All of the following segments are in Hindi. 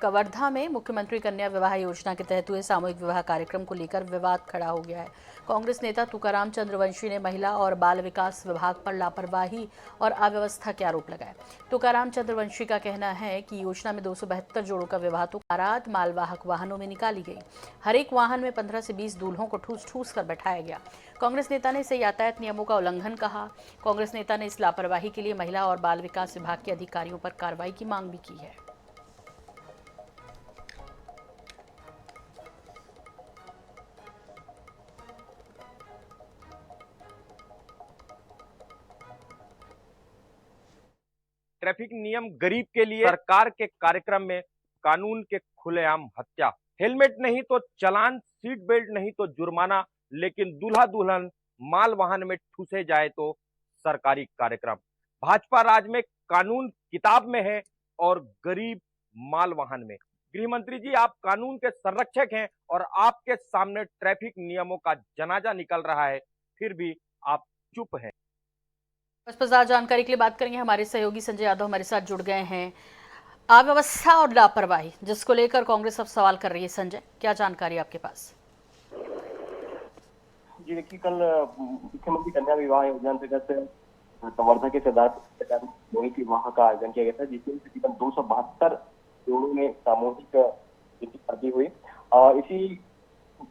कवर्धा में मुख्यमंत्री कन्या विवाह योजना के तहत हुए सामूहिक विवाह कार्यक्रम को लेकर विवाद खड़ा हो गया है। कांग्रेस नेता तुकाराम चंद्रवंशी ने महिला और बाल विकास विभाग पर लापरवाही और अव्यवस्था के आरोप लगाए। तुकाराम चंद्रवंशी का कहना है कि योजना में 272 जोड़ों का विवाह तो बारात मालवाहक वाहनों में निकाली गई। हर एक वाहन में 15 से 20 दूल्हों को ठूस ठूस कर बैठाया गया। कांग्रेस नेता ने इसे यातायात नियमों का उल्लंघन कहा। कांग्रेस नेता ने इस लापरवाही के लिए महिला और बाल विकास विभाग के अधिकारियों पर कार्रवाई की मांग भी की है। ट्रैफिक नियम गरीब के लिए सरकार के कार्यक्रम में कानून के खुलेआम हत्या। हेलमेट नहीं तो चालान, सीट बेल्ट नहीं तो जुर्माना, लेकिन दूल्हा दुल्हन माल वाहन में ठूसे जाए तो सरकारी कार्यक्रम। भाजपा राज में कानून किताब में है और गरीब माल वाहन में। गृह मंत्री जी, आप कानून के संरक्षक हैं और आपके सामने ट्रैफिक नियमों का जनाजा निकल रहा है, फिर भी आप चुप हैं। ज्यादा जानकारी के लिए बात करेंगे। हमारे सहयोगी संजय यादव हमारे साथ जुड़ गए हैं। अव्यवस्था और लापरवाही जिसको लेकर कांग्रेस अब सवाल कर रही है। संजय, क्या जानकारी आपके पास? जी देखिए, कल मुख्यमंत्री कन्या विवाह योजना अंतर्गत कवर्धा के सरदार मोहित विवाह का आयोजन किया गया था, जिसमें तकरीबन 272 जोड़ों में सामूहिक शादी हुई और इसी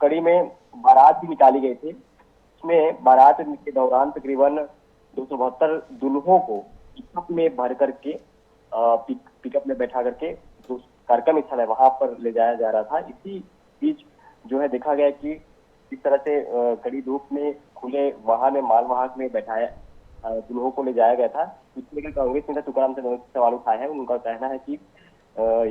कड़ी में बारात भी निकाली गई थी। इसमें बारात के दौरान तकरीबन 272 दुल्हों को पिकअप में भर करके पिकअप में बैठा करके जो कार्यक्रम स्थल है वहां पर ले जाया जा रहा था। इसी बीच जो है देखा गया कि इस तरह से कड़ी धूप में खुले वाहन में मालवाहक में बैठाया दुल्हों को ले जाया गया था। इसको लेकर कांग्रेस नेता तुकाराम चंद्रवंशी से सवाल उठाए हैं। उनका कहना है कि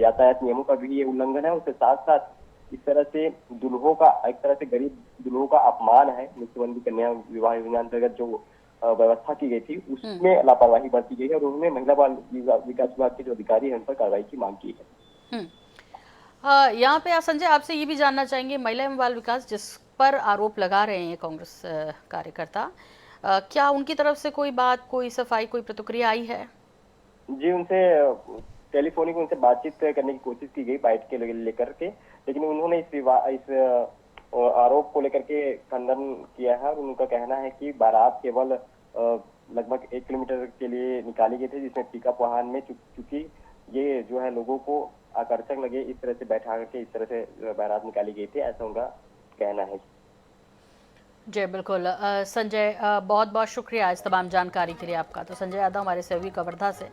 यातायात नियमों का भी ये उल्लंघन है। उसके साथ साथ इस तरह से दुल्हों का, एक तरह से गरीब दुल्हों का अपमान है। मुख्यमंत्री कन्या विवाह योजना अंतर्गत जो व्यवस्था की गई थी उसमें लापरवाही बरती गई है और उन्होंने महिला बाल विकास विभाग के जो अधिकारी हैं उन पर कार्रवाई की मांग की है। यहाँ पे संजय, आपसे ये भी जानना चाहेंगे, महिला एवं बाल विकास जिस पर आरोप लगा रहे हैं कांग्रेस कार्यकर्ता, क्या उनकी तरफ से कोई बात, कोई सफाई, कोई प्रतिक्रिया आई है? जी, उनसे टेलीफोनिक उनसे बातचीत करने की कोशिश की गई बाइट के लेकर के, लेकिन उन्होंने इस आरोप को लेकर के खंडन किया है और उनका कहना है कि बारात केवल लगभग 1 किलोमीटर के लिए निकाली गई थी, जिसमें पिकअप वाहन में चूंकि ये जो है लोगों को आकर्षक लगे इस तरह से बैठा करके इस तरह से बारात निकाली गई थी, ऐसा उनका कहना है। जी बिल्कुल। संजय, बहुत बहुत शुक्रिया इस तमाम जानकारी के लिए आपका। तो संजय यादव हमारे सहयोगी कवर्धा से।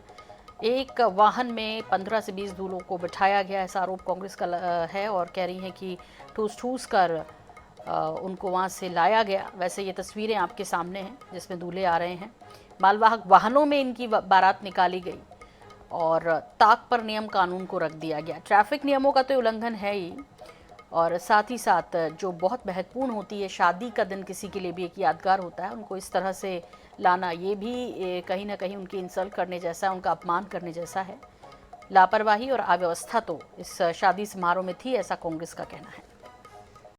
एक वाहन में 15 से 20 दूल्हों को बिठाया गया, ऐसा आरोप कांग्रेस का है और कह रही है कि ठूस ठूस कर उनको वहां से लाया गया। वैसे ये तस्वीरें आपके सामने हैं जिसमें दूल्हे आ रहे हैं। मालवाहक वाहनों में इनकी बारात निकाली गई और ताक पर नियम कानून को रख दिया गया। ट्रैफिक नियमों का तो उल्लंघन है ही, और साथ ही साथ जो बहुत महत्वपूर्ण होती है, शादी का दिन किसी के लिए भी एक यादगार होता है, उनको इस तरह से लाना ये भी कहीं ना कहीं उनकी इंसल्ट करने जैसा है, उनका अपमान करने जैसा है। लापरवाही और अव्यवस्था तो इस शादी समारोह में थी, ऐसा कांग्रेस का कहना है।